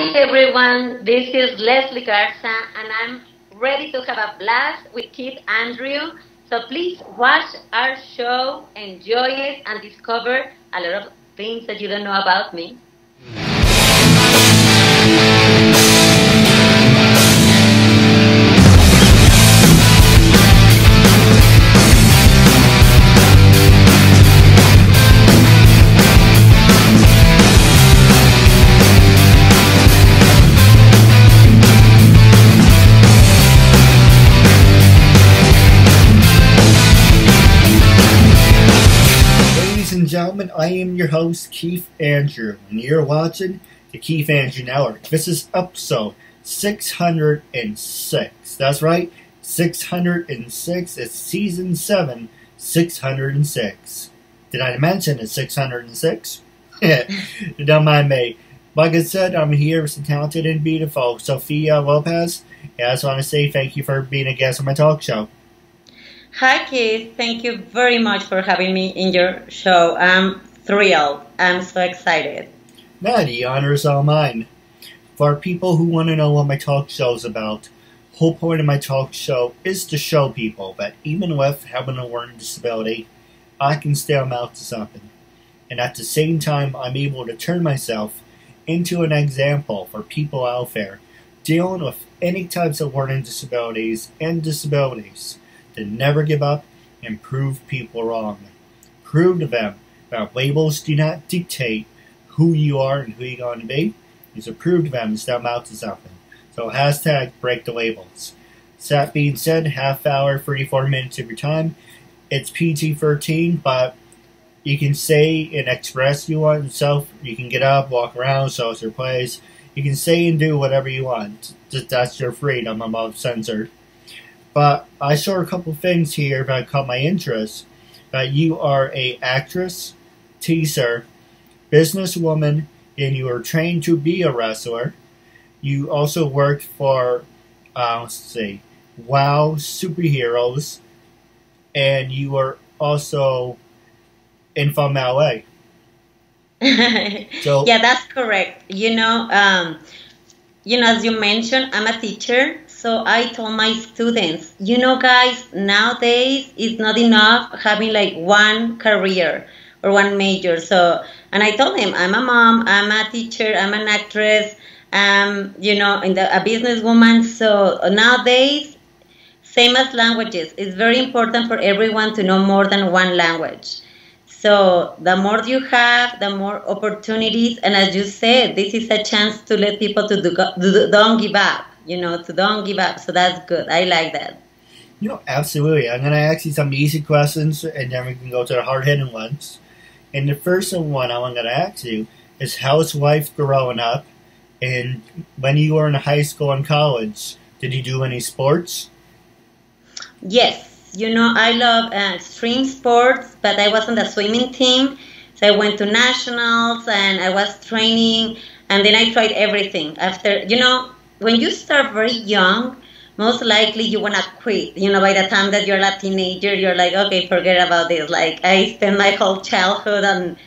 Hi everyone, this is Leslie Garza and I'm ready to have a blast with Keith Andrew. So please watch our show, enjoy it, and discover a lot of things that you don't know about me. Ladies and gentlemen, I am your host, Keith Andrew, and you're watching the Keith Andrew Network. This is episode 606. That's right, 606. It's season 7, 606. Did I mention it's 606? Don't mind me. Like I said, I'm here with the talented and beautiful Sophia Lopez, and I just want to say thank you for being a guest on my talk show. Hi, Keith. Thank you very much for having me in your show. I'm thrilled. I'm so excited. No, the honor is all mine. For people who want to know what my talk show is about, the whole point of my talk show is to show people that even with having a learning disability, I can still amount to something. And at the same time, I'm able to turn myself into an example for people out there dealing with any types of learning disabilities and disabilities. To never give up and prove people wrong. Prove to them that labels do not dictate who you are and who you're going to be. You should prove to them to step out to something. So hashtag break the labels. So that being said, half hour, 34 minutes of your time. It's PG-13, but you can say and express you want yourself. You can get up, walk around, show us your place. You can say and do whatever you want. Just that's your freedom. I'm not censored. But I saw a couple things here that caught my interest. That you are a actress, teaser, businesswoman, and you are trained to be a wrestler. You also worked for, WowSuperheroes, and you are also in from LA. So yeah, that's correct. As you mentioned, I'm a teacher. So I told my students, guys, nowadays it's not enough having like one career or one major. And I told them, I'm a mom, I'm a teacher, I'm an actress, a businesswoman. So nowadays, same as languages, it's very important for everyone to know more than one language. So the more you have, the more opportunities. And as you said, this is a chance to let people don't give up. To don't give up. So that's good. I like that. Absolutely. I'm going to ask you some easy questions, and then we can go to the hard-hitting ones. And the first one I'm going to ask you is, how's life growing up? And when you were in high school and college, did you do any sports? Yes. I love extreme sports, but I was on the swimming team. So I went to nationals, and I was training, and then I tried everything. After, when you start very young, most likely you want to quit. By the time that you're a teenager, you're like, okay, forget about this. Like, I spent my whole childhood on,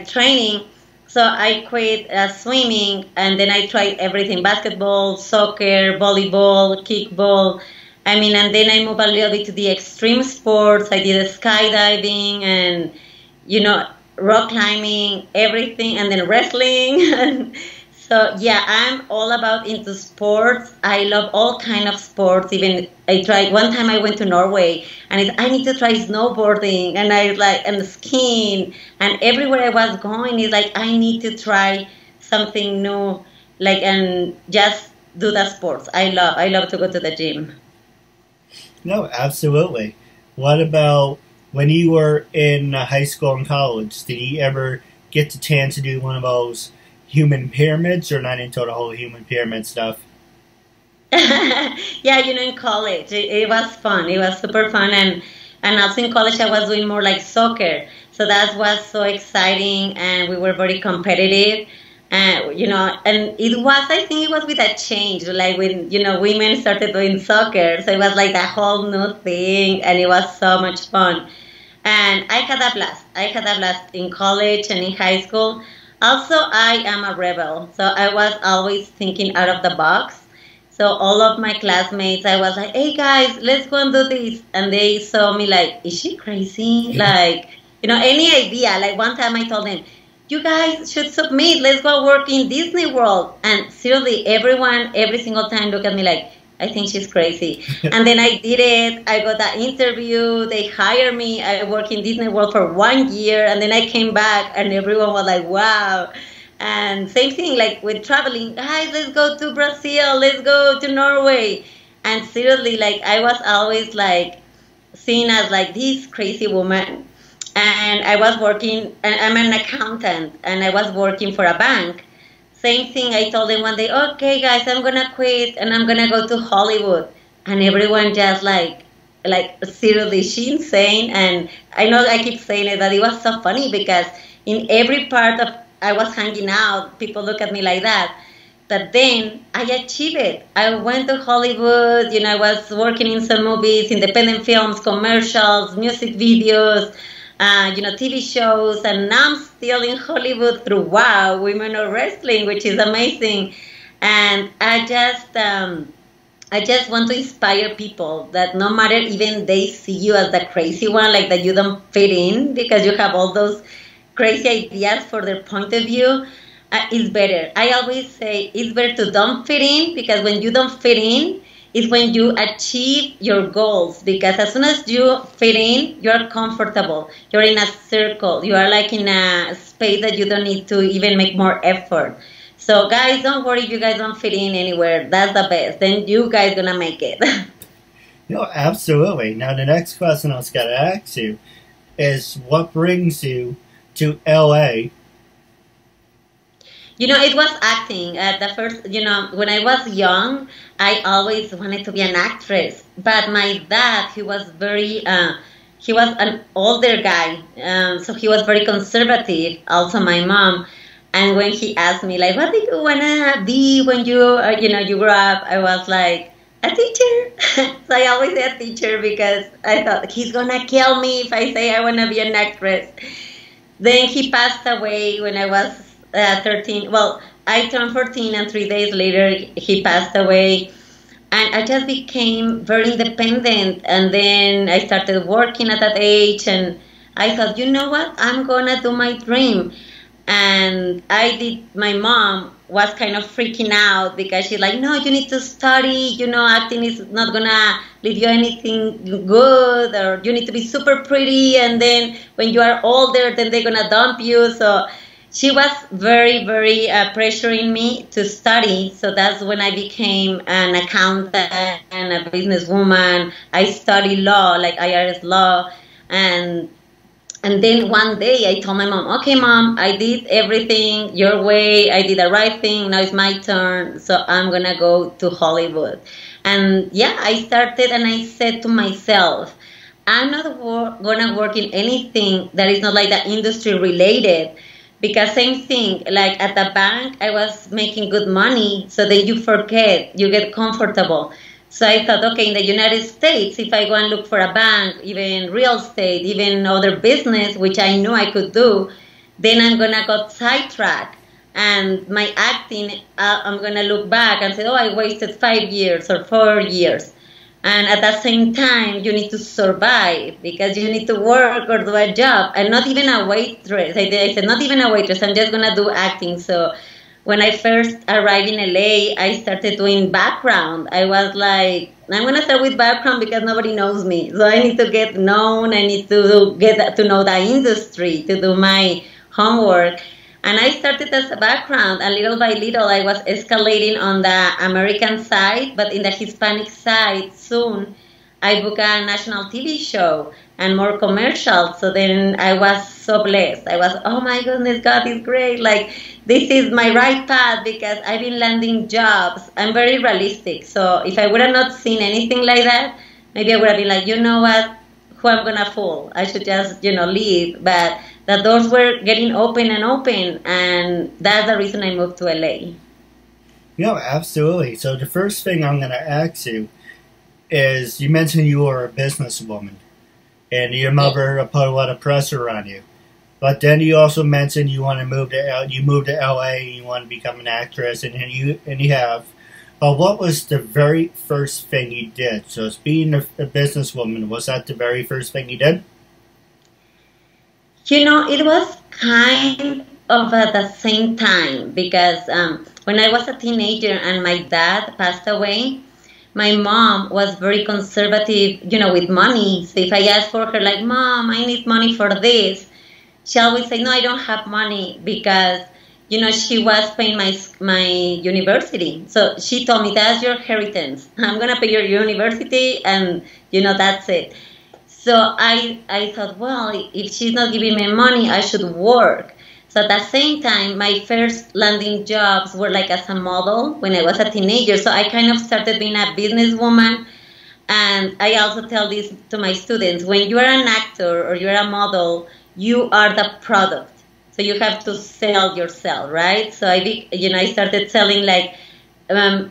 training. So I quit swimming, and then I tried everything: basketball, soccer, volleyball, kickball. And then I moved a little bit to the extreme sports. I did skydiving and, rock climbing, everything, and then wrestling. So yeah, I'm all about into sports. I love all kind of sports. Even I tried one time. I went to Norway, and I need to try snowboarding, and and skiing, and everywhere I was going is like I need to try something new, and just do the sports. I love to go to the gym. No, absolutely. What about when you were in high school and college? Did you ever get the chance to do one of those human pyramids, or not into the whole human pyramid stuff? Yeah, in college, it was fun. It was super fun. And also in college, I was doing more like soccer. So that was so exciting, and we were very competitive. And it was, I think it was with a change, like when, women started doing soccer. So it was like a whole new thing, and it was so much fun. And I had a blast. I had a blast in college and in high school. Also, I am a rebel, so I was always thinking out of the box. So all of my classmates, I was like, "Hey guys, let's go and do this," and they saw me like, "Is she crazy?" Like, any idea? Like one time I told them, "You guys should submit. Let's go work in Disney World." And seriously, everyone every single time look at me like, I think she's crazy. And then I did it. I got that interview. They hired me. I worked in Disney World for 1 year. And then I came back and everyone was like, wow. And same thing, like with traveling, guys, let's go to Brazil. Let's go to Norway. And seriously, like I was always like seen as like this crazy woman. And I was working, and I'm an accountant, and I was working for a bank. Same thing, I told them one day, okay, guys, I'm going to quit and I'm going to go to Hollywood. And everyone just like, seriously, she's insane. And I know I keep saying it, but it was so funny because in every part of I was hanging out, people look at me like that. But then I achieved it. I went to Hollywood, I was working in some movies, independent films, commercials, music videos, TV shows, and now I'm still in Hollywood through Wow, Women of Wrestling, which is amazing. And I just want to inspire people that no matter even they see you as the crazy one, like that you don't fit in because you have all those crazy ideas for their point of view, it's better. I always say it's better to don't fit in because when you don't fit in, is when you achieve your goals, because as soon as you fit in, you're comfortable. You're in a circle. You are like in a space that you don't need to even make more effort. So guys, don't worry if you guys don't fit in anywhere. That's the best. Then you guys gonna make it. Absolutely. Now the next question I was gonna ask you is what brings you to LA? It was acting. At the first, when I was young, I always wanted to be an actress. But my dad, he was he was an older guy. So he was very conservative. Also my mom. And when he asked me, like, what do you want to be when you grow up? I was like, a teacher. So I always say a teacher because I thought he's going to kill me if I say I want to be an actress. Then he passed away when I was 13. Well, I turned 14 and 3 days later he passed away. And I just became very independent. And then I started working at that age. And I thought, you know what? I'm going to do my dream. And my mom was kind of freaking out because she's like, no, you need to study. Acting is not going to leave you anything good. Or you need to be super pretty. And then when you are older, then they're going to dump you. So she was very, very pressuring me to study. So that's when I became an accountant and a businesswoman. I studied law, like IRS law. And then one day I told my mom, okay, Mom, I did everything your way. I did the right thing. Now it's my turn. So I'm going to go to Hollywood. And yeah, I started and I said to myself, I'm not going to work in anything that is not like the industry related. Because same thing, like at the bank, I was making good money. So then you forget, you get comfortable. So I thought, okay, in the United States, if I go and look for a bank, even real estate, even other business, which I knew I could do, then I'm going to get sidetracked. And my acting, I'm going to look back and say, oh, I wasted 5 years or 4 years. And at the same time, you need to survive because you need to work or do a job. And not even a waitress. I said, not even a waitress. I'm just going to do acting. So when I first arrived in LA, I started doing background. I was like, I'm going to start with background because nobody knows me. So I need to get known. I need to get to know the industry, to do my homework. And I started as a background, and little by little I was escalating on the American side, but in the Hispanic side soon I booked a national TV show and more commercials. So then I was so blessed. I was, oh my goodness, God is great. Like, this is my right path because I've been landing jobs. I'm very realistic. So if I would have not seen anything like that, maybe I would have been like, you know what, who I'm going to fool? I should just, leave. But the doors were getting open and open, and that's the reason I moved to LA. Absolutely. So the first thing I'm going to ask you is, you mentioned you were a businesswoman, and your mother put a lot of pressure on you. But then you also mentioned you want to move to you moved to LA and you want to become an actress, and you have. What was the very first thing you did? So, as being a businesswoman, was that the very first thing you did? You know, it was kind of at the same time because when I was a teenager and my dad passed away, my mom was very conservative, you know, with money. So if I asked for her, like, Mom, I need money for this, she always say, no, I don't have money because, you know, she was paying my university. So she told me, that's your inheritance. I'm going to pay your university and, you know, that's it. So I thought, well, if she's not giving me money, I should work. So at the same time, my first landing jobs were like as a model when I was a teenager. So I kind of started being a businesswoman. And I also tell this to my students, when you're an actor or you're a model, you are the product. So you have to sell yourself, right? So I started selling like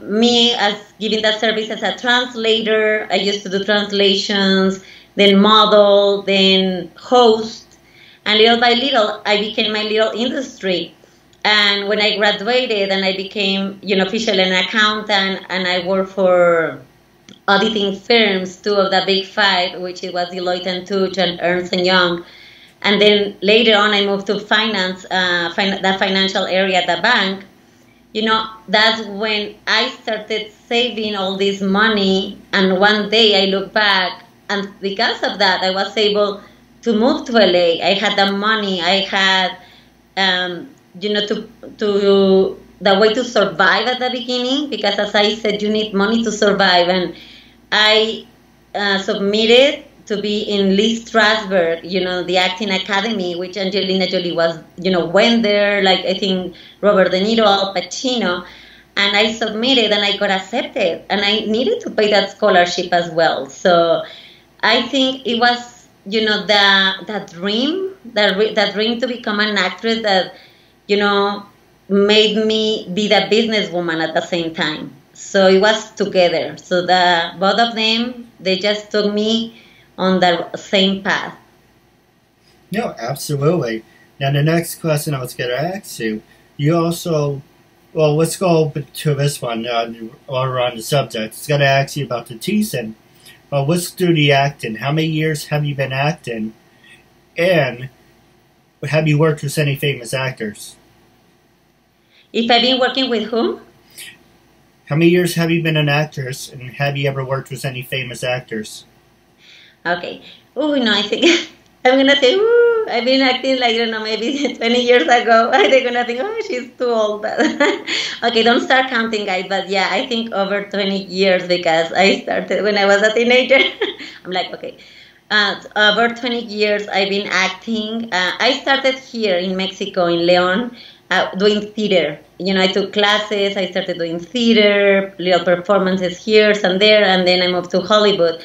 me as giving that service as a translator. I used to do translations, then model, then host. And little by little, I became my little industry. And when I graduated and I became, you know, officially an accountant, and I worked for auditing firms, two of the big five, which it was Deloitte and Touche and Ernst & Young. And then later on, I moved to finance, the financial area at the bank. You know, that's when I started saving all this money. And one day I look back, and because of that, I was able to move to LA. I had the money. I had, you know, to the way to survive at the beginning, because as I said, you need money to survive. And I submitted to be in Lee Strasberg, you know, the acting academy, which Angelina Jolie was, you know, went there, like I think Robert De Niro, Al Pacino. And I submitted and I got accepted. And I needed to pay that scholarship as well. So I think it was, you know, that dream to become an actress that, you know, made me be the businesswoman at the same time. So it was together. So both of them, they just took me on the same path. No, absolutely. Now, the next question I was going to ask you, you also, well, let's go to this one while we're on the subject. I was going to ask you about the teasing. Let's do the acting. How many years have you been acting? And have you worked with any famous actors? If I've been working with whom? How many years have you been an actress? And have you ever worked with any famous actors? Okay. Oh, no, I think I'm going to say, I've been acting like, I don't know, maybe 20 years ago. They're going to think, oh, she's too old. Okay, don't start counting, guys. But yeah, I think over 20 years because I started when I was a teenager. I'm like, okay. Over 20 years I've been acting. I started here in Mexico, in León, doing theater. You know, I took classes. I started doing theater, little performances here and there, and then I moved to Hollywood.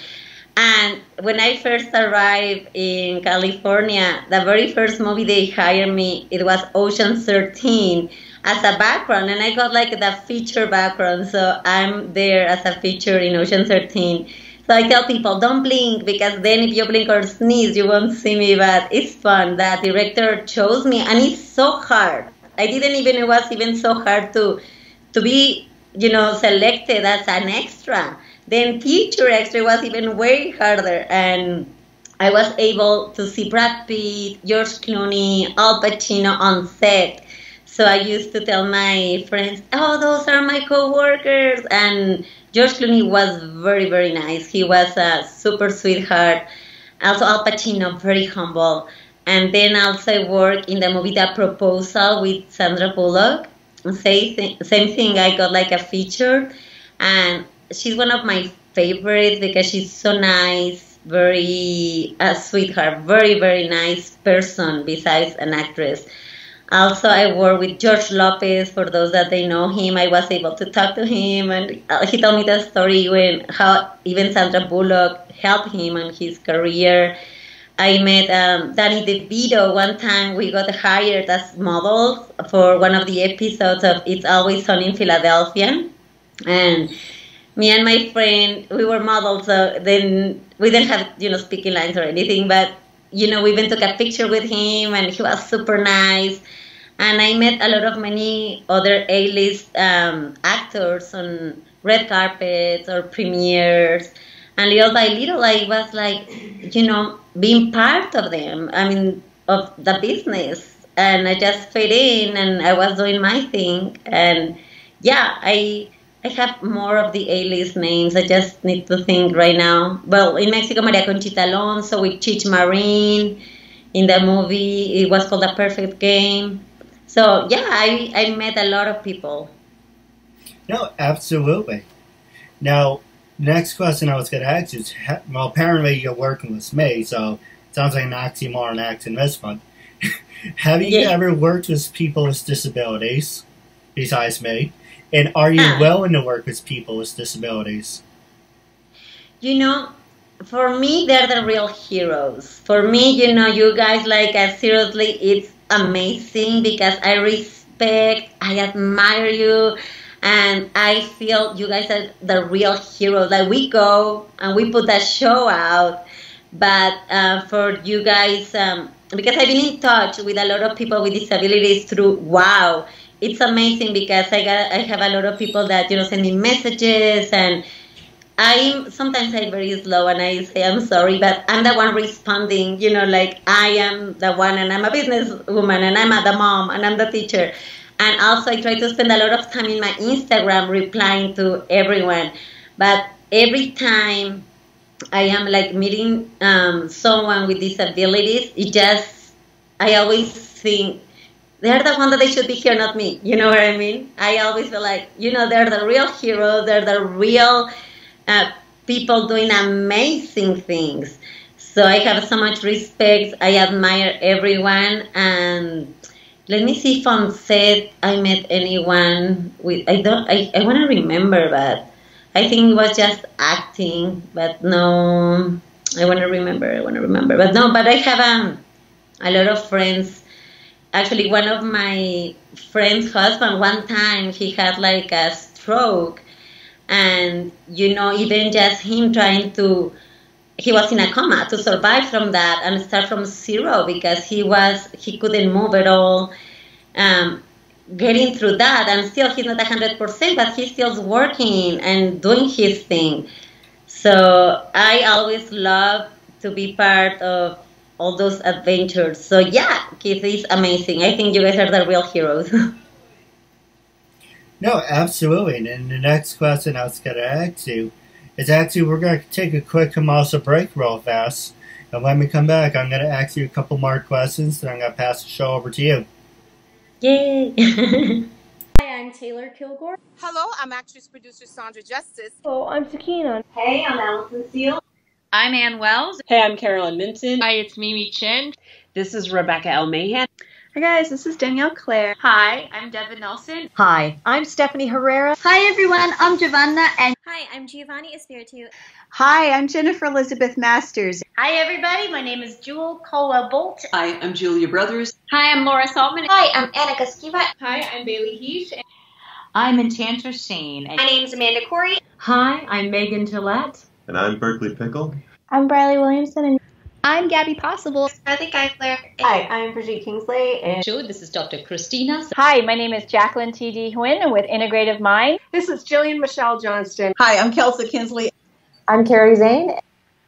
And when I first arrived in California, the very first movie they hired me, it was Ocean's 13 as a background. And I got like the feature background. So I'm there as a feature in Ocean's 13. So I tell people, don't blink, because then if you blink or sneeze, you won't see me. But it's fun. The director chose me, and it's so hard. I didn't even, it was even so hard to be, you know, selected as an extra. Then feature extra was even way harder, and I was able to see Brad Pitt, George Clooney, Al Pacino on set. So I used to tell my friends, oh, those are my co-workers. And George Clooney was very, very nice. He was a super sweetheart. Also Al Pacino, very humble. And then also I worked in the movie The Proposal with Sandra Bullock. Same thing, I got like a feature. And she's one of my favorites because she's so nice, very sweetheart, very, very nice person besides an actress. Also, I work with George Lopez. For those that they know him, I was able to talk to him, and he told me the story when how even Sandra Bullock helped him in his career. I met Danny DeVito one time. We got hired as models for one of the episodes of It's Always Sunny in Philadelphia, and me and my friend, we were models, so then we didn't have, speaking lines or anything, but we even took a picture with him, and he was super nice. And I met a lot of many other A-list actors on red carpets or premieres. And little by little, I was like, being part of them. I mean, of the business. And I just fit in, and I was doing my thing. And yeah, I have more of the A-list names. I just need to think right now. Well, in Mexico, Maria Conchita Alonso with Chich Marin. In the movie, it was called The Perfect Game. So yeah, I met a lot of people. No, absolutely. Now, next question I was going to ask you is, well, apparently you're working with me, so it sounds like an oxymoron acting this one. Have you ever worked with people with disabilities, besides me? And are you willing to work with people with disabilities? For me, they're the real heroes. For me, you guys, seriously, it's amazing because I respect, I admire you, and I feel you guys are the real heroes. Like, we go and we put that show out, but for you guys, because I've been in touch with a lot of people with disabilities through WOW. It's amazing because I have a lot of people that send me messages, and sometimes I'm very slow and I say I'm sorry, but I'm the one responding. I am the one, and I'm a businesswoman, and I'm the mom, and I'm the teacher, and also I try to spend a lot of time in my Instagram replying to everyone. But every time I am meeting someone with disabilities, I always think, they're the one that they should be here, not me. You know what I mean? I always feel like, they're the real heroes. They're the real people doing amazing things. So I have so much respect. I admire everyone. And let me see if on set I met anyone with, I want to remember, but I think it was just acting. But no, I want to remember. But no, but I have a lot of friends. Actually, one of my friend's husband, one time he had a stroke, and even just him he was in a coma to survive from that and start from zero because he couldn't move at all. Getting through that, and still he's not 100%, but he's still working and doing his thing. So I always love to be part of all those adventures. So yeah, Keith is amazing. I think you guys are the real heroes. No, absolutely. And then the next question I was going to ask you is actually, we're going to take a quick commercial break real fast. And when we come back, I'm going to ask you a couple more questions, then I'm going to pass the show over to you. Yay! Hi, I'm Taylor Kilgore. Hello, I'm actress-producer Sandra Justice. Oh, I'm Sakina. Hey, I'm Allison Seal. I'm Ann Wells. Hey, I'm Carolyn Minton. Hi, it's Mimi Chin. This is Rebecca L. Mahan. Hi guys, this is Danielle Claire. Hi, I'm Devin Nelson. Hi, I'm Stephanie Herrera. Hi everyone, I'm Giovanna and hi, I'm Giovanni Espiritu. Hi, I'm Jennifer Elizabeth Masters. Hi everybody, my name is Jewel Colwell Bolt. Hi, I'm Julia Brothers. Hi, I'm Laura Saltman. Hi, I'm Anna Kaskiva. Hi, I'm Bailey Heesh. I'm Enchantress Shane. My name's Amanda Corey. Hi, I'm Megan Gillette. And I'm Berkeley Pickle. I'm Briley Williamson and I'm Gabby Possible. Kathy Geisler. Hi, I'm Brigitte Kingsley. And this is Dr. Christina. Hi, my name is Jacqueline T.D. Huynh with Integrative Mind. This is Jillian Michelle Johnston. Hi, I'm Kelsa Kinsley. I'm Carrie Zane.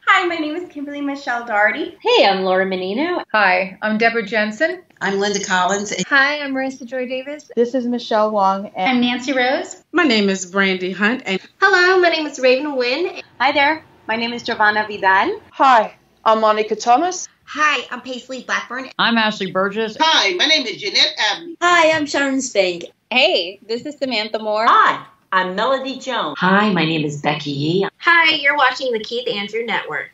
Hi, my name is Kimberly Michelle Doherty. Hey, I'm Laura Menino. Hi, I'm Deborah Jensen. I'm Linda Collins. Hi, I'm Marissa Joy Davis. This is Michelle Wong. I'm Nancy Rose. My name is Brandy Hunt. And hello, my name is Raven Wynn. Hi there, my name is Giovanna Vidal. Hi, I'm Monica Thomas. Hi, I'm Paisley Blackburn. I'm Ashley Burgess. Hi, my name is Jeanette Abney. Hi, I'm Sharon Spank. Hey, this is Samantha Moore. Hi, I'm Melody Jones. Hi, my name is Becky Yee. Hi, you're watching the Keith Andrew Network.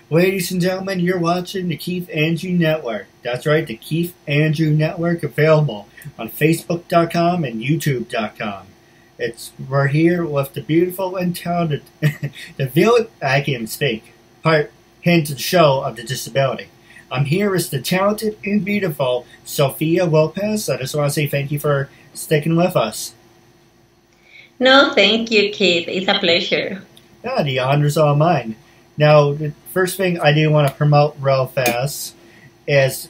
Ladies and gentlemen, you're watching the Keith Andrew Network. That's right, the Keith Andrew Network, available on Facebook.com and YouTube.com. We're here with the beautiful and talented, I can't even speak, hint to the show of the disability. I'm here with the talented and beautiful Sophia Lopez. I just want to say thank you for sticking with us. No, thank you, Keith. It's a pleasure. Yeah, the honor's all mine. Now, the first thing I do want to promote real fast is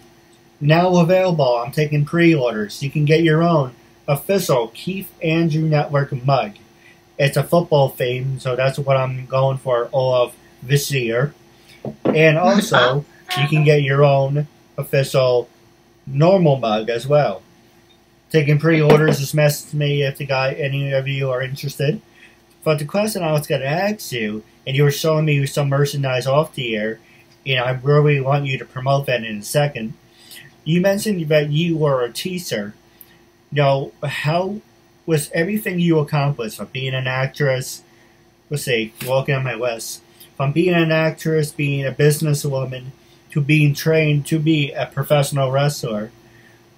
now available. I'm taking pre-orders. You can get your own official KeithAndrewNetWork mug. It's a football theme, so that's what I'm going for all of this year. And also, you can get your own official normal mug as well. Taking pre-orders, just message me if any of you are interested. But the question I was going to ask you, and you were showing me some merchandise off the air, and I really want you to promote that in a second. You mentioned that you were a teacher. Now, how was everything you accomplished, from being an actress, let's see, walking on my list, from being an actress, being a businesswoman, to being trained to be a professional wrestler,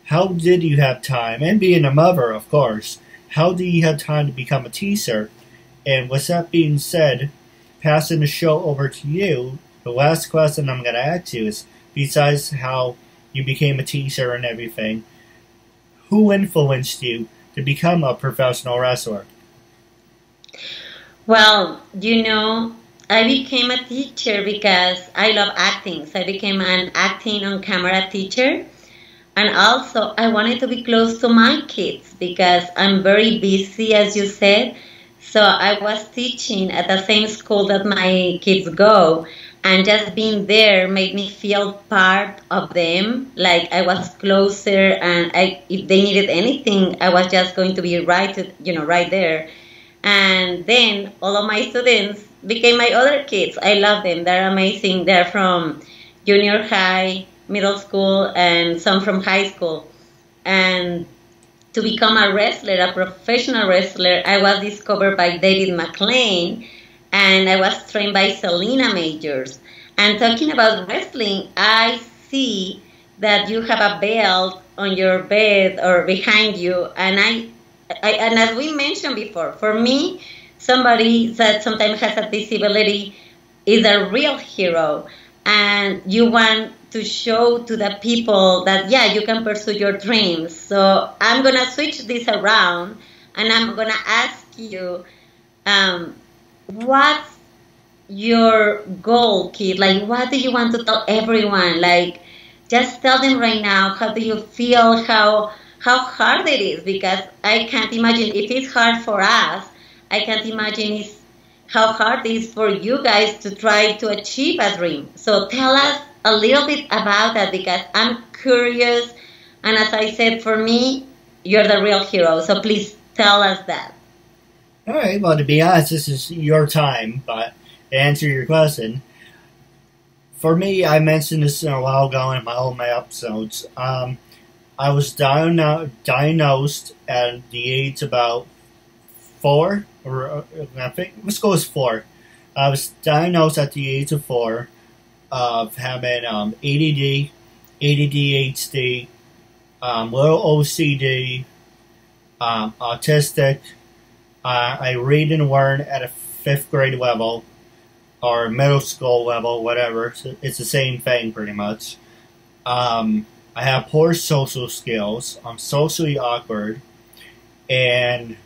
how did you have time, and being a mother, of course, how did you have time to become a teacher? And with that being said, passing the show over to you, the last question I'm going to ask you is, besides how you became a teacher and everything, who influenced you to become a professional wrestler? Well, I became a teacher because I love acting. So I became an acting on camera teacher. And also, I wanted to be close to my kids because I'm very busy, as you said. So I was teaching at the same school that my kids go. And just being there made me feel part of them, like I was closer, and if they needed anything, I was just going to be right there. And then all of my students became my other kids. I love them. They're amazing. They're from junior high, middle school, and some from high school. And to become a wrestler, a professional wrestler, I was discovered by David McLean, and I was trained by Selena Majors. And talking about wrestling, I see that you have a belt on your bed or behind you. And and as we mentioned before, for me, somebody that sometimes has a disability is a real hero. And you want to show to the people that, yeah, you can pursue your dreams. So I'm going to switch this around, and I'm going to ask you, what's your goal, Keith? Like, what do you want to tell everyone? Like, just tell them right now, how do you feel, how hard it is? Because I can't imagine, if it's hard for us, I can't imagine how hard it is for you guys to try to achieve a dream. So tell us a little bit about that, because I'm curious. And as I said, for me, you're the real hero. So please tell us that. All right, well, to be honest, this is your time, but to answer your question, for me, I mentioned this a while ago in all my episodes. I was diagnosed at the age about 4, or I think, let's go with 4. I was diagnosed at the age of 4 of having ADD, ADHD, little OCD, autistic. I read and learn at a 5th grade level, or middle school level, whatever. So it's the same thing, pretty much. I have poor social skills. I'm socially awkward. And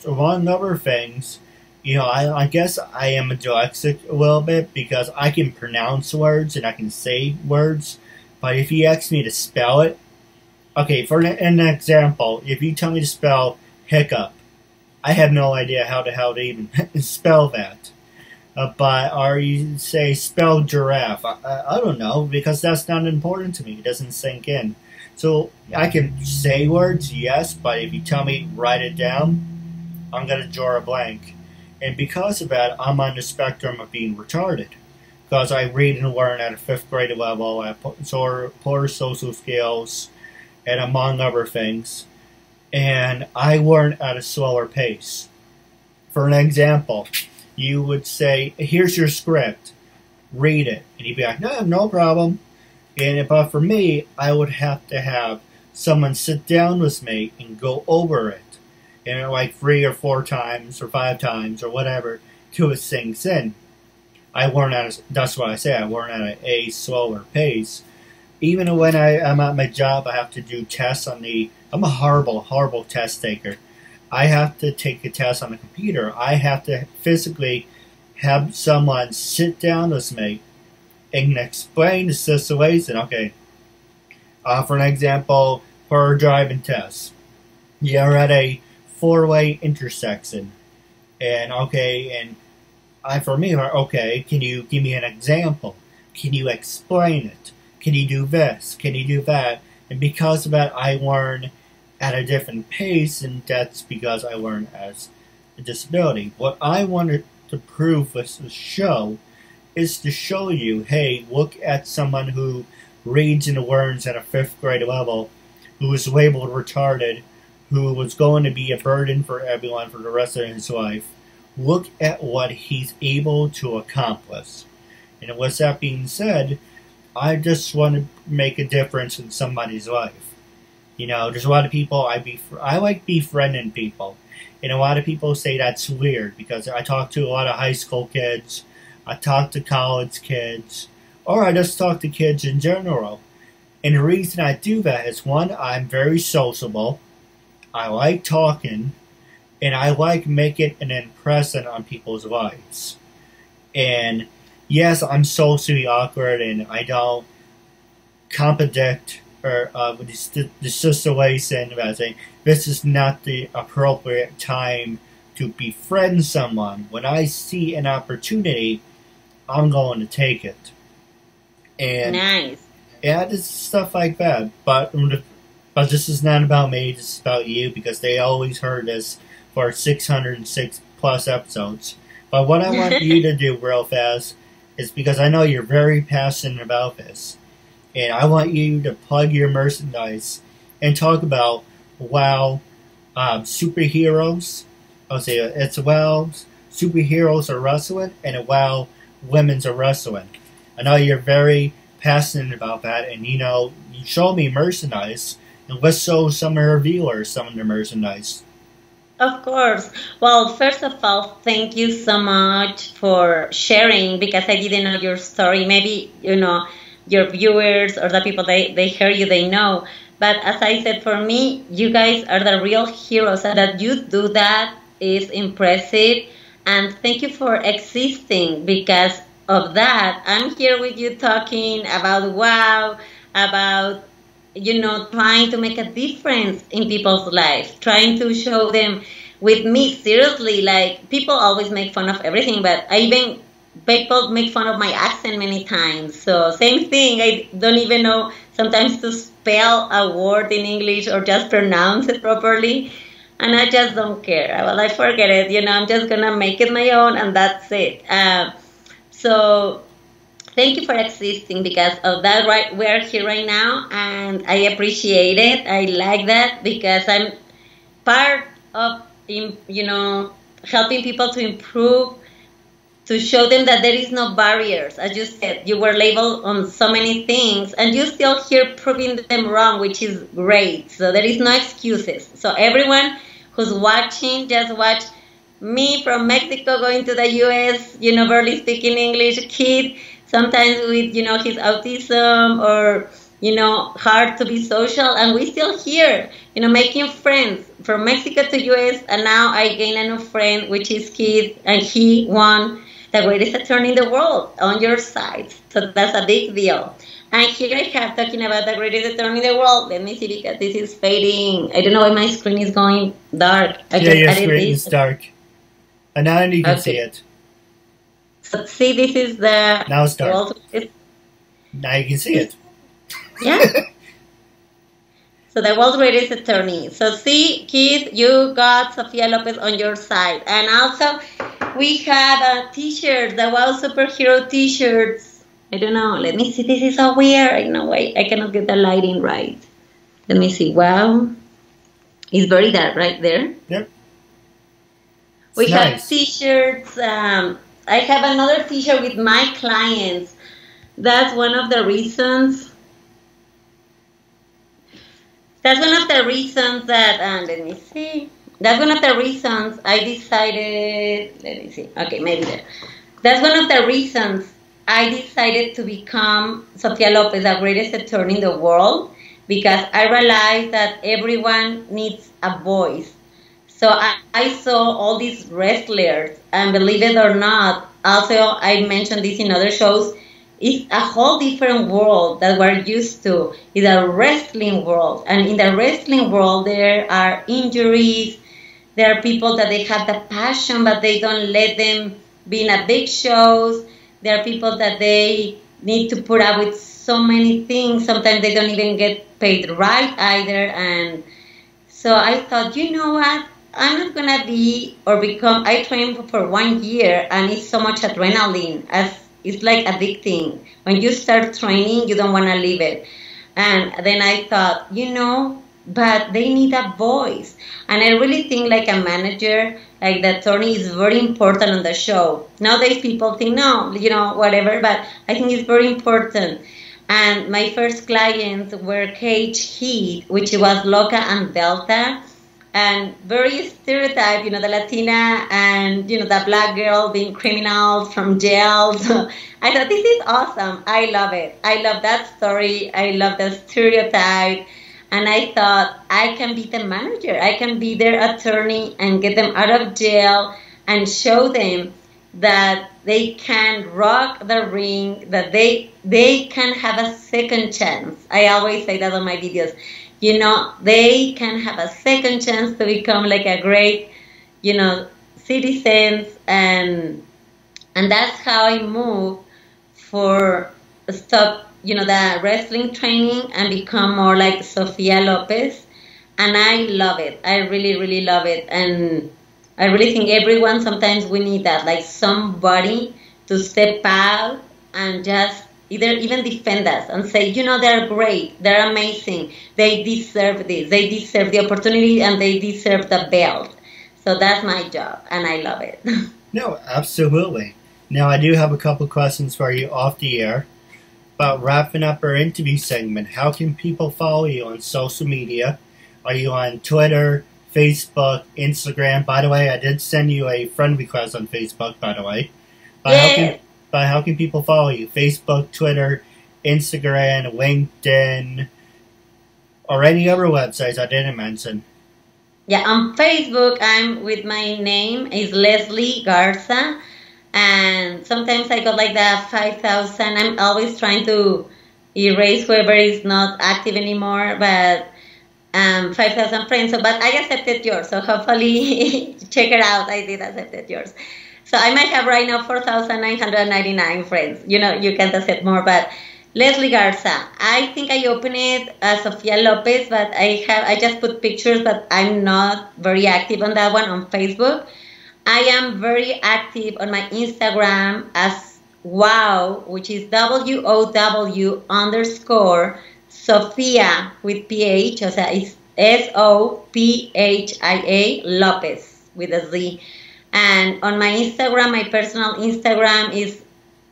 among other things, I guess I am dyslexic a little bit, because I can pronounce words and I can say words. But if you ask me to spell it, okay, for an example, if you tell me to spell hiccup, I have no idea how to even spell that. Or you say spell giraffe. I don't know, because that's not important to me. It doesn't sink in. So I can say words, yes, but if you tell me write it down, I'm going to draw a blank. And because of that, I'm on the spectrum of being retarded. Because I read and learn at a 5th grade level, I have poor social skills, and among other things. And I learn at a slower pace. For an example, you would say, here's your script, read it. And you'd be like, no problem. But for me, I would have to have someone sit down with me and go over it. Like 3 or 4 times or 5 times or whatever, till it sinks in. That's why I say I learn at a slower pace. Even when I'm at my job, I have to do tests on I'm a horrible test taker. I have to take a test on the computer. I have to physically have someone sit down with me and explain the situation. Okay, for an example, for a driving test, you're at a four-way intersection, and for me, okay, can you give me an example? Can you explain it? Can you do this? Can you do that? And because of that, I learn at a different pace, and that's because I learn as a disability. What I wanted to prove with the show is to show you, hey, look at someone who reads and learns at a 5th grade level, who was labeled retarded, who was going to be a burden for everyone for the rest of his life. Look at what he's able to accomplish. And with that being said, I just want to make a difference in somebody's life. You know, there's a lot of people, I like befriending people. And a lot of people say that's weird because I talk to a lot of high school kids, I talk to college kids, or I just talk to kids in general. And the reason I do that is, one, I'm very sociable, I like talking, and I like making an impression on people's lives. And yes, I'm socially awkward, and I don't contradict or the situation by saying this is not the appropriate time to befriend someone. When I see an opportunity, I'm going to take it. And nice. Yeah, this stuff like that. But this is not about me. This is about you, because they always heard this for 606 plus episodes. But what I want you to do real fast is, because I know you're very passionate about this, and I want you to plug your merchandise and talk about WOW Superheroes. I'll say it's WOW Superheroes are wrestling and WOW Women's are wrestling. I know you're very passionate about that, and you know, you show me merchandise, and let's show some of our viewers some of the merchandise. Of course. Well, first of all, thank you so much for sharing, because I didn't know your story. Maybe, you know, your viewers or the people, they hear you, they know. But as I said, for me, you guys are the real heroes, and that you do that is impressive. And thank you for existing. Because of that, I'm here with you talking about WOW, about, you know, trying to make a difference in people's lives, trying to show them with me, seriously, like, people always make fun of everything, but people make fun of my accent many times. So same thing, I don't even know sometimes to spell a word in English or just pronounce it properly, and I just don't care. Well, I forget it, you know, I'm just gonna make it my own, and that's it. So thank you for existing. Because of that, right, we're here right now, and I appreciate it. I like that, because I'm part of, you know, helping people to improve, to show them that there is no barriers. As you said, you were labeled on so many things, and you're still here proving them wrong, which is great. So there is no excuses. So everyone who's watching, just watch me from Mexico going to the U.S., you know, barely speaking English, kid, sometimes with, you know, his autism or, you know, hard to be social, and we still here, you know, making friends from Mexico to U.S., and now I gain a new friend, which is Keith, and he won the greatest attorney in the world on your side. So that's a big deal. And here I have talking about the greatest attorney in the world. Let me see, because this is fading. I don't know why my screen is going dark. Your screen is dark. And now you can see it. So see, this is the... Now it's dark. Now you can see it. Yeah. So the world's greatest attorney. So see, Keith, you got Sophia Lopez on your side. And also, we have t-shirts, the WOW Superhero t-shirts. I don't know. Let me see. This is so weird. I know why I cannot get the lighting right. Let me see. Wow. It's very dark right there. Yep. We have t-shirts. I have another t-shirt with my clients. That's one of the reasons. That's one of the reasons that, let me see. That's one of the reasons I decided, let me see. Okay, maybe there. That's one of the reasons I decided to become Sophia Lopez, the greatest attorney in the world, because I realized that everyone needs a voice. So I saw all these wrestlers, and believe it or not, also I mentioned this in other shows, it's a whole different world that we're used to. It's a wrestling world. And in the wrestling world, there are injuries. There are people that they have the passion, but they don't let them be in a big shows. There are people that they need to put up with so many things. Sometimes they don't even get paid right either. And so I thought, you know what? I'm not going to be or become, I trained for 1 year and it's so much adrenaline. It's like addicting. When you start training, you don't want to leave it. And then I thought, but they need a voice. And I really think like a manager, like the attorney is very important on the show. Nowadays people think, no, whatever, but I think it's very important. And my first clients were Cage Heat, which was Loca and Delta. And very stereotype, the Latina and, the black girl being criminals from jail. So I thought, this is awesome. I love it. I love that story. I love the stereotype. And I thought, I can be the manager. I can be their attorney and get them out of jail and show them that they can rock the ring, that they can have a second chance. I always say that on my videos. They can have a second chance to become like a great, citizens. And that's how I moved for stop, the wrestling training and become more like Sophia Lopez. And I love it. I really, really love it. And I really think everyone, sometimes we need that, like somebody to step out and just even defend us and say, they're great, they're amazing, they deserve this, they deserve the opportunity, and they deserve the belt. So that's my job, and I love it. No, absolutely. Now, I do have a couple questions for you off the air. But wrapping up our interview segment, how can people follow you on social media? Are you on Twitter, Facebook, Instagram? By the way, I did send you a friend request on Facebook, by the way. But how can people follow you? Facebook, Twitter, Instagram, LinkedIn, or any other websites I didn't mention? Yeah, on Facebook, I'm with my name is Leslie Garza. And sometimes I got like that 5,000. I'm always trying to erase whoever is not active anymore. But 5,000 friends. But I accepted yours. So hopefully check it out. I did accept yours. So I might have right now 4,999 friends. You can accept more, but Leslie Garza. I think I opened it as Sophia Lopez, but I just put pictures, but I'm not very active on that one on Facebook. I am very active on my Instagram as WOW, which is WOW_Sophia with PH, o sea, it's SOPHIA Lopez with a Z. And on my Instagram, my personal Instagram is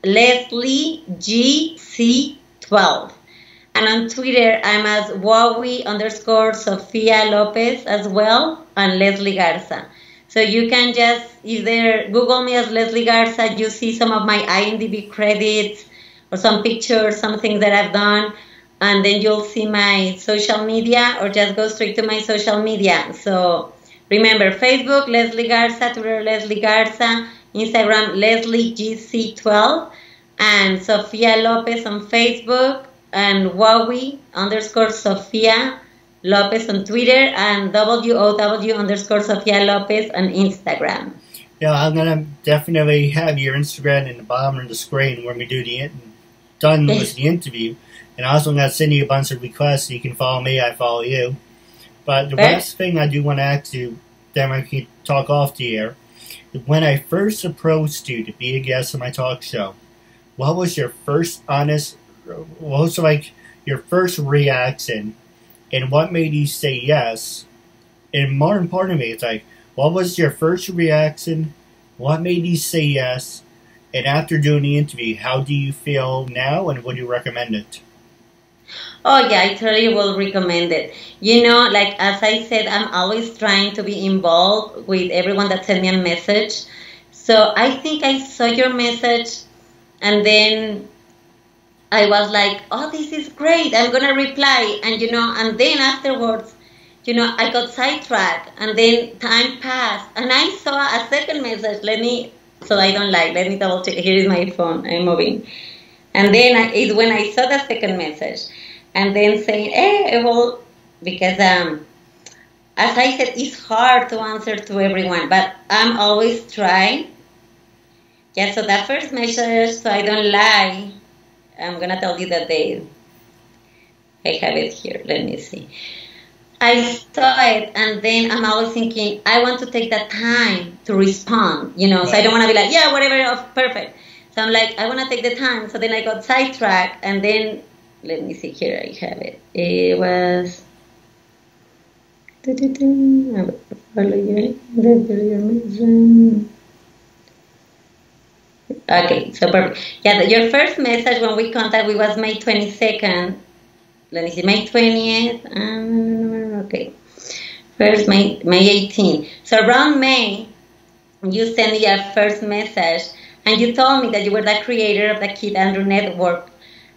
LeslieGC12. And on Twitter, I'm as Wowie_Sophia Lopez as well, and Leslie Garza. So you can just either Google me as Leslie Garza, you see some of my IMDb credits or some pictures, some things that I've done, and then you'll see my social media, or just go straight to my social media. So remember, Facebook, Leslie Garza, Twitter, Leslie Garza, Instagram, LeslieGC12, and Sophia Lopez on Facebook, and Wowie_Sophia Lopez on Twitter, and WOW_Sophia Lopez on Instagram. Yeah, I'm going to definitely have your Instagram in the bottom of the screen when we do done with the interview. And I also going to send you a bunch of requests so you can follow me, I follow you. But the last thing I do want to ask you, then I can talk off the air. When I first approached you to be a guest on my talk show, what was your first your first reaction, and what made you say yes? And more importantly, it's like, what was your first reaction? What made you say yes? And after doing the interview, how do you feel now, and would you recommend it? Oh, yeah, I totally will recommend it. Like as I said, I'm always trying to be involved with everyone that sent me a message. So I think I saw your message, and then I was like, oh, this is great. I'm going to reply. And, and then afterwards, I got sidetracked, and then time passed, and I saw a second message. Let me so I don't lie. Let me double check. Here is my phone. I'm moving. And then it's when I saw the second message. And then saying, hey, well, because as I said, it's hard to answer to everyone, but I'm always trying. Yeah, so that first message, so I don't lie, I'm going to tell you the date. I have it here. Let me see. I saw it, and then I'm always thinking, I want to take the time to respond, you know, so I don't want to be like, yeah, whatever, oh, perfect. So I'm like, I want to take the time. So then I got sidetracked, and then, let me see, here I have it. It was, okay, so perfect. Yeah, your first message when we contacted was May 22nd. Let me see, May 20th, okay. First, May 18th. So around May, you sent me your first message, and you told me that you were the creator of the Keith Andrew Network.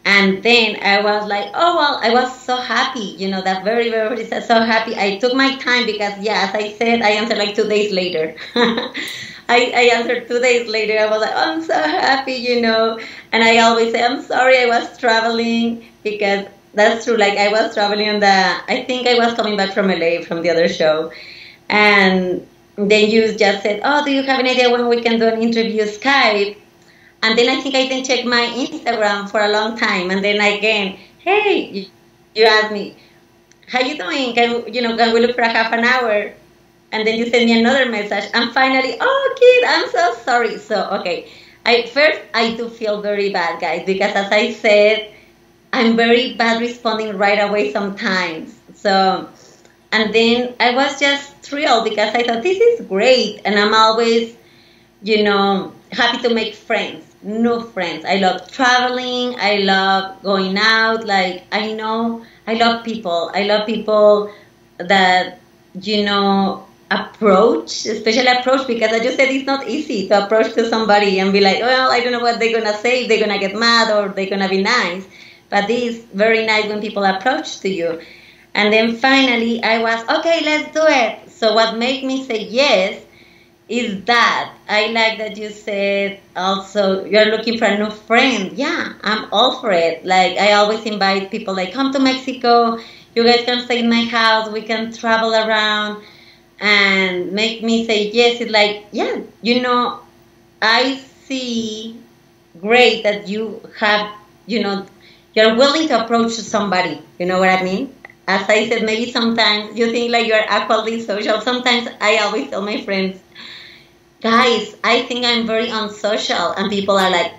And then I was like, oh, well, I was so happy, you know, that very, very, so happy. I took my time because, yeah, as I said, I answered like 2 days later. I answered 2 days later. I was like, oh, I'm so happy, you know. And I always say, I'm sorry I was traveling, because that's true. Like, I was traveling I think I was coming back from LA from the other show. And then you just said, oh, do you have an idea when we can do an interview Skype? And then I think I didn't check my Instagram for a long time. And then again, hey, you asked me, how you doing? Can we look for a half an hour? And then you send me another message. And finally, oh, kid, I'm so sorry. So, okay. I do feel very bad, guys, because as I said, I'm very bad responding right away sometimes. So, and then I was just thrilled because I thought, this is great. And I'm always, you know, happy to make friends, new friends. I love traveling. I love going out. Like, I love people. I love people that, you know, especially approach, because as you said, it's not easy to approach to somebody and be like, well, I don't know what they're going to say. They're going to get mad or they're going to be nice. But it's very nice when people approach to you. And then finally, I was, okay, let's do it. So what made me say yes is that I like that you said also you're looking for a new friend. Yeah, I'm all for it. Like, I always invite people, like, come to Mexico. You guys can stay in my house. We can travel around. And make me say yes. It's like, yeah, you know, I see great that you have, you know, you're willing to approach somebody. You know what I mean? As I said, maybe sometimes you think like you're awkwardly social. Sometimes I always tell my friends, guys, I think I'm very unsocial. And people are like,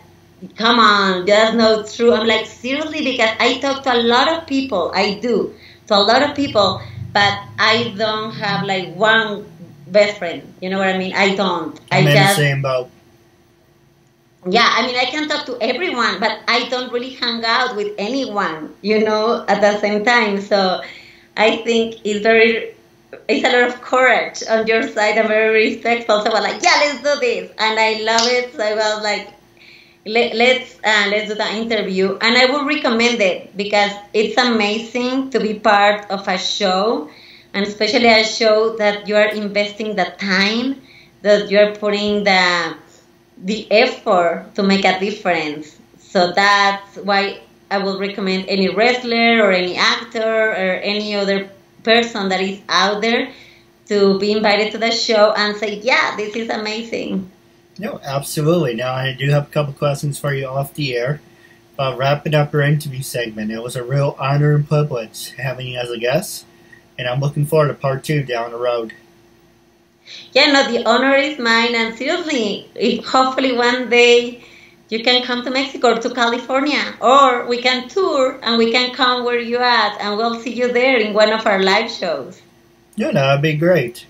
come on, that's not true. I'm like, seriously, because I talk to a lot of people. I do, to a lot of people. But I don't have like one best friend. You know what I mean? I don't. I'm in the same boat. Yeah, I mean, I can talk to everyone, but I don't really hang out with anyone, you know, at the same time. So I think it's a lot of courage on your side and very respectful. So I was like, yeah, let's do this. And I love it. So I was like, let's do the interview. And I would recommend it because it's amazing to be part of a show, and especially a show that you are investing the time, that you're putting the effort to make a difference. So that's why I will recommend any wrestler or any actor or any other person that is out there to be invited to the show and say, yeah, this is amazing. No, absolutely. Now, I do have a couple questions for you off the air. Wrapping up our interview segment, it was a real honor and privilege having you as a guest, and I'm looking forward to part 2 down the road. Yeah, no, the honor is mine, and seriously, if hopefully one day you can come to Mexico or to California, or we can tour and we can come where you're at, and we'll see you there in one of our live shows. Yeah, that would be great.